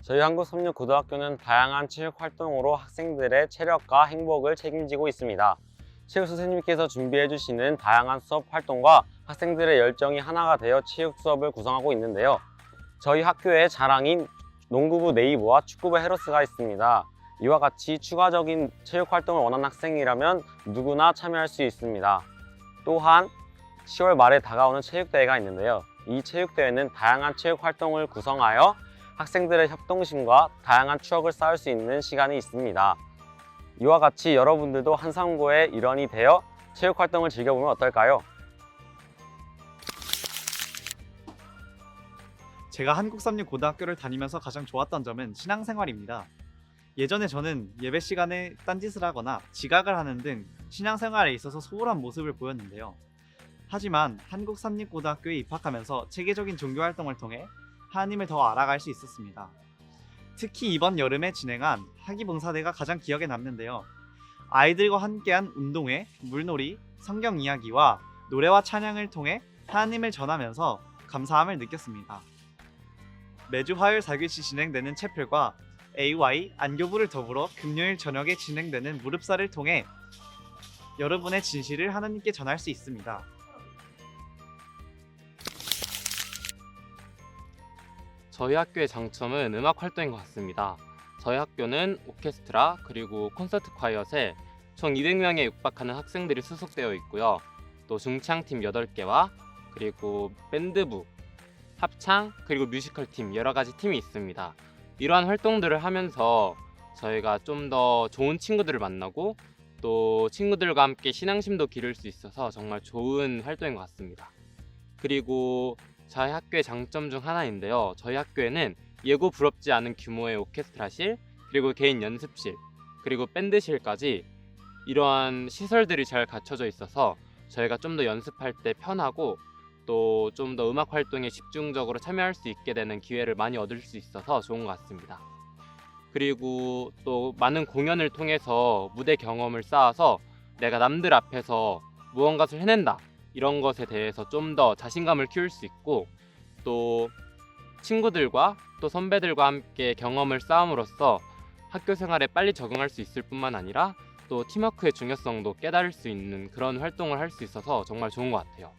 저희 한국섬유고등학교는 다양한 체육 활동으로 학생들의 체력과 행복을 책임지고 있습니다. 체육 선생님께서 준비해 주시는 다양한 수업 활동과 학생들의 열정이 하나가 되어 체육 수업을 구성하고 있는데요. 저희 학교의 자랑인 농구부 네이버와 축구부 헤로스가 있습니다. 이와 같이 추가적인 체육 활동을 원하는 학생이라면 누구나 참여할 수 있습니다. 또한 10월 말에 다가오는 체육대회가 있는데요. 이 체육대회는 다양한 체육 활동을 구성하여 학생들의 협동심과 다양한 추억을 쌓을 수 있는 시간이 있습니다. 이와 같이 여러분들도 한상고의 일원이 되어 체육 활동을 즐겨보면 어떨까요? 제가 한국섬유고등학교를 다니면서 가장 좋았던 점은 신앙생활입니다. 예전에 저는 예배 시간에 딴짓을 하거나 지각을 하는 등 신앙생활에 있어서 소홀한 모습을 보였는데요. 하지만 한국삼립고등학교에 입학하면서 체계적인 종교활동을 통해 하나님을 더 알아갈 수 있었습니다. 특히 이번 여름에 진행한 학위봉사대가 가장 기억에 남는데요. 아이들과 함께한 운동회, 물놀이, 성경 이야기와 노래와 찬양을 통해 하나님을 전하면서 감사함을 느꼈습니다. 매주 화요일 4교시 진행되는 채플과 AY 안교부를 더불어 금요일 저녁에 진행되는 무릎사를 통해 여러분의 진실을 하나님께 전할 수 있습니다. 저희 학교의 장점은 음악 활동인 것 같습니다. 저희 학교는 오케스트라 그리고 콘서트 콰이엇에 총 200명에 육박하는 학생들이 수속되어 있고요. 또 중창팀 8개와 그리고 밴드부, 합창 그리고 뮤지컬 팀 여러 가지 팀이 있습니다. 이러한 활동들을 하면서 저희가 좀 더 좋은 친구들을 만나고 또 친구들과 함께 신앙심도 기를 수 있어서 정말 좋은 활동인 것 같습니다. 그리고 저희 학교의 장점 중 하나인데요. 저희 학교에는 예고 부럽지 않은 규모의 오케스트라실, 그리고 개인 연습실, 그리고 밴드실까지 이러한 시설들이 잘 갖춰져 있어서 저희가 좀 더 연습할 때 편하고 또 좀 더 음악 활동에 집중적으로 참여할 수 있게 되는 기회를 많이 얻을 수 있어서 좋은 것 같습니다. 그리고 또 많은 공연을 통해서 무대 경험을 쌓아서 내가 남들 앞에서 무언가를 해낸다 이런 것에 대해서 좀 더 자신감을 키울 수 있고 또 친구들과 또 선배들과 함께 경험을 쌓음으로써 학교 생활에 빨리 적응할 수 있을 뿐만 아니라 또 팀워크의 중요성도 깨달을 수 있는 그런 활동을 할 수 있어서 정말 좋은 것 같아요.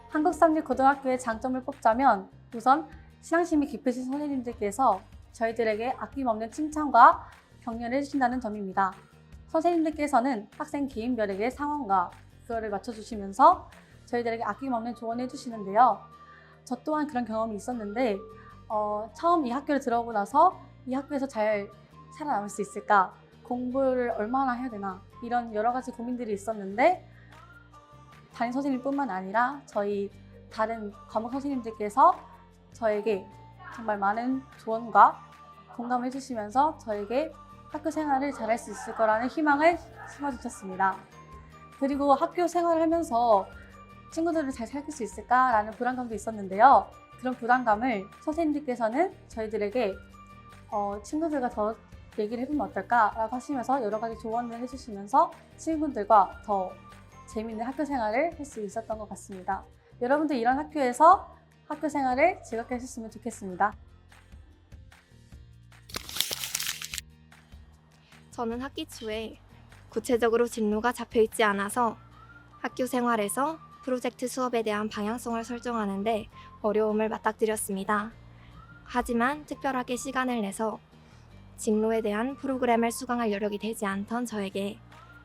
한국삼립고등학교의 장점을 뽑자면 우선 신앙심이 깊으신 선생님들께서 저희들에게 아낌없는 칭찬과 격려를 해주신다는 점입니다. 선생님들께서는 학생 개인별에게 상황과 그거를 맞춰주시면서 저희들에게 아낌없는 조언을 해주시는데요. 저 또한 그런 경험이 있었는데 처음 이 학교를 들어오고 나서 이 학교에서 잘 살아남을 수 있을까? 공부를 얼마나 해야 되나? 이런 여러 가지 고민들이 있었는데 담임 선생님뿐만 아니라 저희 다른 과목 선생님들께서 저에게 정말 많은 조언과 공감을 해주시면서 저에게 학교 생활을 잘할 수 있을 거라는 희망을 심어주셨습니다. 그리고 학교 생활을 하면서 친구들을 잘 사귈 수 있을까라는 불안감도 있었는데요. 그런 불안감을 선생님들께서는 저희들에게 친구들과 더 얘기를 해보면 어떨까라고 하시면서 여러 가지 조언을 해주시면서 친구들과 더 재미있는 학교 생활을 할 수 있었던 것 같습니다. 여러분도 이런 학교에서 학교 생활을 즐겁게 하셨으면 좋겠습니다. 저는 학기 초에 구체적으로 진로가 잡혀있지 않아서 학교 생활에서 프로젝트 수업에 대한 방향성을 설정하는데 어려움을 맞닥뜨렸습니다. 하지만 특별하게 시간을 내서 진로에 대한 프로그램을 수강할 여력이 되지 않던 저에게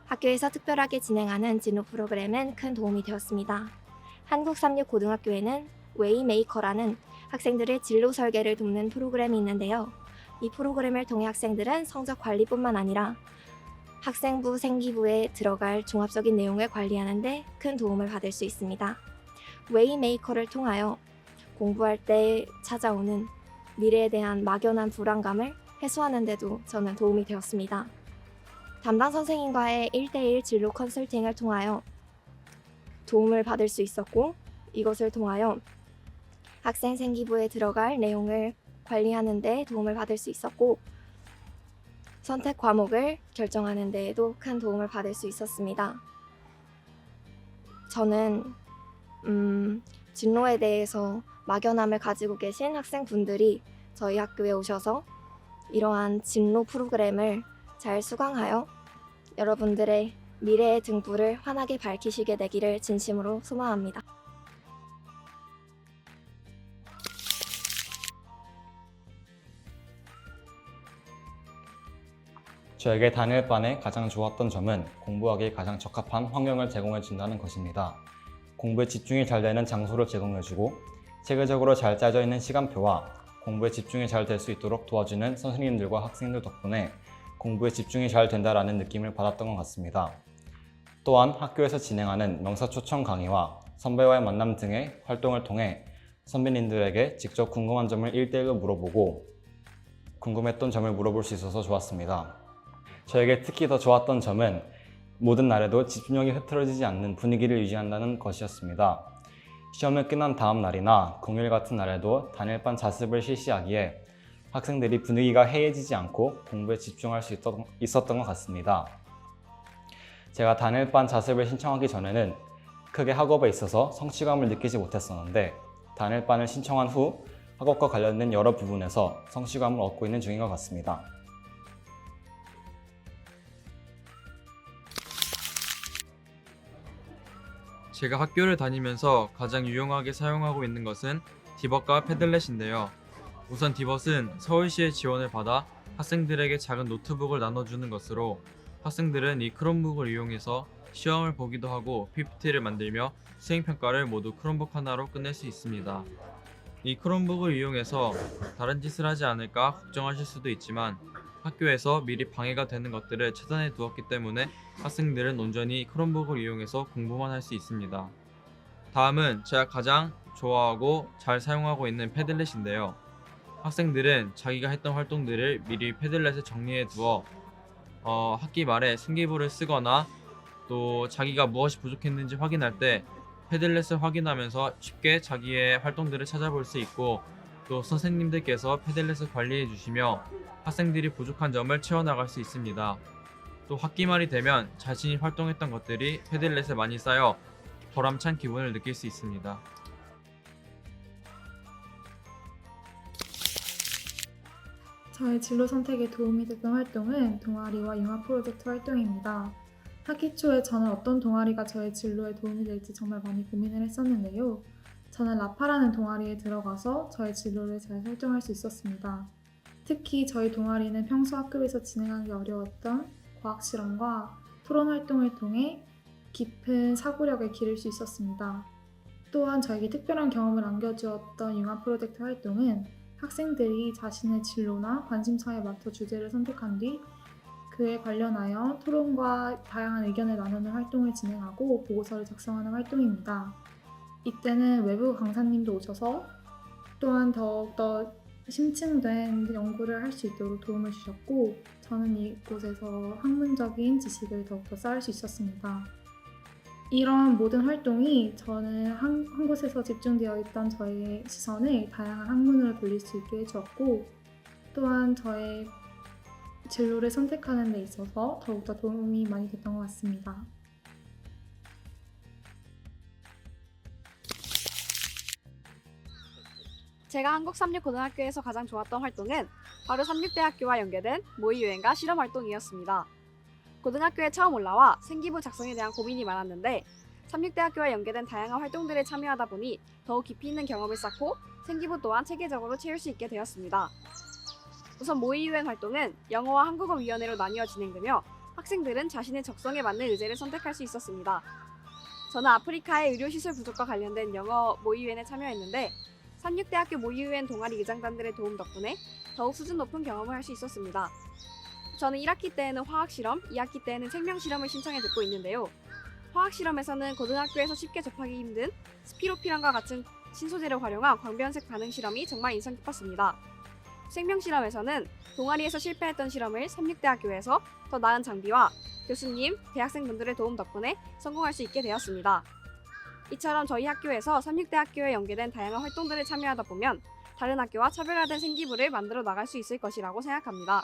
학교에서 특별하게 진행하는 진로 프로그램은 큰 도움이 되었습니다. 한국삼립고등학교에는 웨이메이커라는 학생들의 진로 설계를 돕는 프로그램이 있는데요. 이 프로그램을 통해 학생들은 성적 관리뿐만 아니라 학생부, 생기부에 들어갈 종합적인 내용을 관리하는 데 큰 도움을 받을 수 있습니다. 웨이메이커를 통하여 공부할 때 찾아오는 미래에 대한 막연한 불안감을 해소하는 데도 저는 도움이 되었습니다. 담당 선생님과의 1대1 진로 컨설팅을 통하여 도움을 받을 수 있었고 이것을 통하여 학생 생기부에 들어갈 내용을 관리하는 데 도움을 받을 수 있었고 선택 과목을 결정하는 데에도 큰 도움을 받을 수 있었습니다. 저는 진로에 대해서 막연함을 가지고 계신 학생분들이 저희 학교에 오셔서 이러한 진로 프로그램을 잘 수강하여 여러분들의 미래의 등불을 환하게 밝히시게 되기를 진심으로 소망합니다. 저에게 단일반에 가장 좋았던 점은 공부하기에 가장 적합한 환경을 제공해 준다는 것입니다. 공부에 집중이 잘 되는 장소를 제공해주고 체계적으로 잘 짜져 있는 시간표와 공부에 집중이 잘 될 수 있도록 도와주는 선생님들과 학생들 덕분에 공부에 집중이 잘 된다라는 느낌을 받았던 것 같습니다. 또한 학교에서 진행하는 명사초청 강의와 선배와의 만남 등의 활동을 통해 선배님들에게 직접 궁금한 점을 1대1로 물어보고 궁금했던 점을 물어볼 수 있어서 좋았습니다. 저에게 특히 더 좋았던 점은 모든 날에도 집중력이 흐트러지지 않는 분위기를 유지한다는 것이었습니다. 시험을 끝난 다음 날이나 공휴일 같은 날에도 단일반 자습을 실시하기에 학생들이 분위기가 해이해지지 않고 공부에 집중할 수 있었던 것 같습니다. 제가 단일반 자습을 신청하기 전에는 크게 학업에 있어서 성취감을 느끼지 못했었는데 단일반을 신청한 후 학업과 관련된 여러 부분에서 성취감을 얻고 있는 중인 것 같습니다. 제가 학교를 다니면서 가장 유용하게 사용하고 있는 것은 디벗과 패들렛인데요. 우선 디벗은 서울시의 지원을 받아 학생들에게 작은 노트북을 나눠주는 것으로 학생들은 이 크롬북을 이용해서 시험을 보기도 하고 PPT를 만들며 수행평가를 모두 크롬북 하나로 끝낼 수 있습니다. 이 크롬북을 이용해서 다른 짓을 하지 않을까 걱정하실 수도 있지만 학교에서 미리 방해가 되는 것들을 차단해 두었기 때문에 학생들은 온전히 크롬북을 이용해서 공부만 할 수 있습니다. 다음은 제가 가장 좋아하고 잘 사용하고 있는 패들렛인데요. 학생들은 자기가 했던 활동들을 미리 패들렛에 정리해 두어 학기 말에 생기부를 쓰거나 또 자기가 무엇이 부족했는지 확인할 때 패들렛을 확인하면서 쉽게 자기의 활동들을 찾아볼 수 있고 또 선생님들께서 패들렛을 관리해 주시며 학생들이 부족한 점을 채워나갈 수 있습니다. 또 학기 말이 되면 자신이 활동했던 것들이 패들렛에 많이 쌓여 보람찬 기분을 느낄 수 있습니다. 저의 진로 선택에 도움이 됐던 활동은 동아리와 융합 프로젝트 활동입니다. 학기 초에 저는 어떤 동아리가 저의 진로에 도움이 될지 정말 많이 고민을 했었는데요. 저는 라파라는 동아리에 들어가서 저의 진로를 잘 설정할 수 있었습니다. 특히 저희 동아리는 평소 학급에서 진행하기 어려웠던 과학 실험과 토론 활동을 통해 깊은 사고력을 기를 수 있었습니다. 또한 저에게 특별한 경험을 안겨주었던 융합 프로젝트 활동은 학생들이 자신의 진로나 관심사에 맞춰 주제를 선택한 뒤 그에 관련하여 토론과 다양한 의견을 나누는 활동을 진행하고 보고서를 작성하는 활동입니다. 이때는 외부 강사님도 오셔서 또한 더욱더 심층된 연구를 할 수 있도록 도움을 주셨고 저는 이곳에서 학문적인 지식을 더욱더 쌓을 수 있었습니다. 이런 모든 활동이 저는 한 곳에서 집중되어 있던 저의 시선을 다양한 학문으로 돌릴 수 있게 해주었고 또한 저의 진로를 선택하는 데 있어서 더욱더 도움이 많이 됐던 것 같습니다. 제가 한국삼육고등학교에서 가장 좋았던 활동은 바로 삼육대학교와 연계된 모의유행과 실험활동이었습니다. 고등학교에 처음 올라와 생기부 작성에 대한 고민이 많았는데 삼육대학교와 연계된 다양한 활동들에 참여하다 보니 더욱 깊이 있는 경험을 쌓고 생기부 또한 체계적으로 채울 수 있게 되었습니다. 우선 모의유행 활동은 영어와 한국어위원회로 나뉘어 진행되며 학생들은 자신의 적성에 맞는 의제를 선택할 수 있었습니다. 저는 아프리카의 의료시설 부족과 관련된 영어 모의유행에 참여했는데 삼육대학교 모의유행 동아리 의장단들의 도움 덕분에 더욱 수준 높은 경험을 할 수 있었습니다. 저는 1학기 때에는 화학실험, 2학기 때에는 생명실험을 신청해 듣고 있는데요. 화학실험에서는 고등학교에서 쉽게 접하기 힘든 스피로피란과 같은 신소재를 활용한 광변색 반응 실험이 정말 인상 깊었습니다. 생명실험에서는 동아리에서 실패했던 실험을 삼육대학교에서 더 나은 장비와 교수님, 대학생분들의 도움 덕분에 성공할 수 있게 되었습니다. 이처럼 저희 학교에서 삼육대학교에 연계된 다양한 활동들에 참여하다 보면 다른 학교와 차별화된 생기부를 만들어 나갈 수 있을 것이라고 생각합니다.